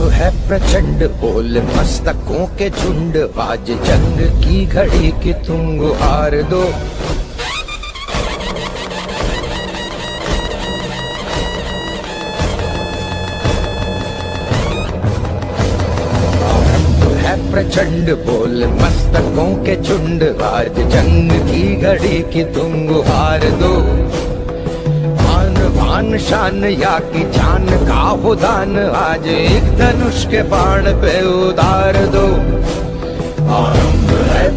है प्रचंड बोल मस्तकों के झुंड, आज जंग की घड़ी की तुम गुहार दो। है प्रचंड बोल मस्तकों के झुंड, आज जंग की घड़ी की तुम गुहार दो। भान शान या की जान का हो दान, आज एक धनुष के बाण पे उतार दो। आरंभ है